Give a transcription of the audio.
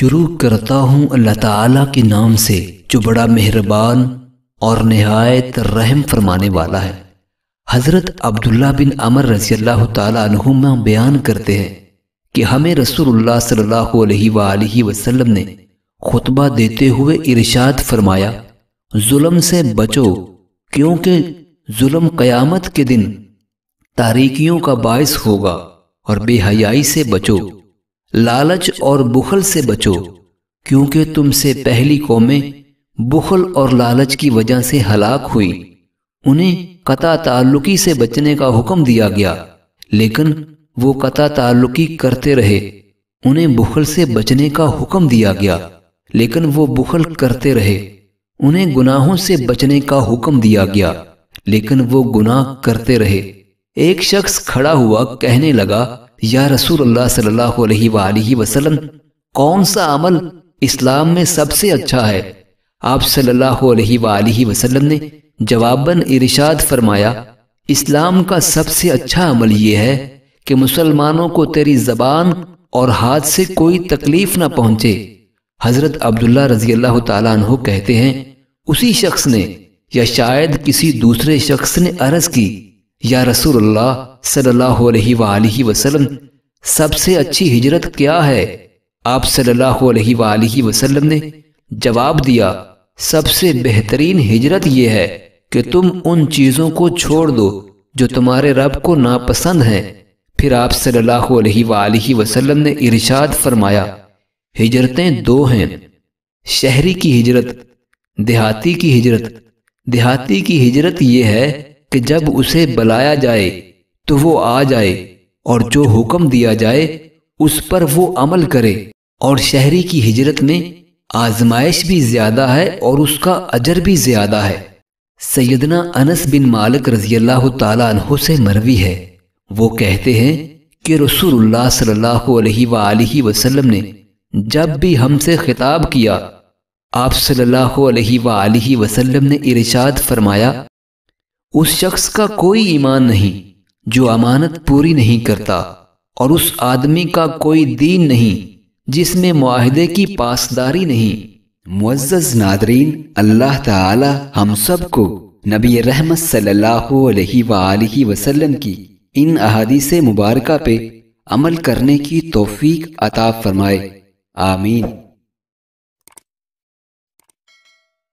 شروع کرتا ہوں اللہ تعالیٰ کے نام سے جو بڑا مہربان اور نہایت رحم فرمانے والا ہے۔ حضرت عبداللہ بن عمر رضی اللہ تعالیٰ عنہما بیان کرتے ہیں کہ ہمیں رسول اللہ صلی اللہ علیہ وآلہ وسلم نے خطبہ دیتے ہوئے ارشاد فرمایا، ظلم سے بچو کیونکہ ظلم قیامت کے دن تاریکیوں کا باعث ہوگا، اور بے حیائی سے بچو، لالچ اور بخل سے بچو کیونکہ تم سے پہلی قومیں بخل اور لالچ کی وجہ سے ہلاک ہوئی۔ انہیں قطع تعلقی سے بچنے کا حکم دیا گیا لیکن وہ قطع تعلقی کرتے رہے۔ انہیں بخل سے بچنے کا حکم دیا گیا لیکن وہ بخل کرتے رہے۔ انہیں گناہوں سے بچنے کا حکم دیا گیا لیکن وہ گناہ کرتے رہے۔ ایک شخص کھڑا ہوا کہنے لگا، یا رسول اللہ صلی اللہ علیہ وآلہ وسلم، کون سا عمل اسلام میں سب سے اچھا ہے؟ آپ صلی اللہ علیہ وآلہ وسلم نے جواباً ارشاد فرمایا، اسلام کا سب سے اچھا عمل یہ ہے کہ مسلمانوں کو تیری زبان اور ہاتھ سے کوئی تکلیف نہ پہنچے۔ حضرت عبداللہ رضی اللہ تعالیٰ عنہ کہتے ہیں، اسی شخص نے یا شاید کسی دوسرے شخص نے عرض کی، یا رسول اللہ صلی اللہ علیہ وآلہ وسلم، سب سے اچھی ہجرت کیا ہے؟ آپ صلی اللہ علیہ وآلہ وسلم نے جواب دیا، سب سے بہترین ہجرت یہ ہے کہ تم ان چیزوں کو چھوڑ دو جو تمہارے رب کو ناپسند ہیں۔ پھر آپ صلی اللہ علیہ وآلہ وسلم نے ارشاد فرمایا، ہجرتیں دو ہیں، شہری کی ہجرت، دیہاتی کی ہجرت۔ دیہاتی کی ہجرت یہ ہے کہ جب اسے بلایا جائے تو وہ آ جائے اور جو حکم دیا جائے اس پر وہ عمل کرے، اور شہری کی ہجرت میں آزمائش بھی زیادہ ہے اور اس کا اجر بھی زیادہ ہے۔ سیدنا انس بن مالک رضی اللہ تعالیٰ عنہ سے مروی ہے، وہ کہتے ہیں کہ رسول اللہ صلی اللہ علیہ وآلہ وسلم نے جب بھی ہم سے خطاب کیا، آپ صلی اللہ علیہ وآلہ وسلم نے ارشاد فرمایا، اس شخص کا کوئی ایمان نہیں جو امانت پوری نہیں کرتا، اور اس آدمی کا کوئی دین نہیں جس میں معاہدے کی پاسداری نہیں۔ معزز ناظرین، اللہ تعالی ہم سب کو نبی رحمت صلی اللہ علیہ وآلہ وسلم کی ان احادیث مبارکہ پہ عمل کرنے کی توفیق عطا فرمائے، آمین۔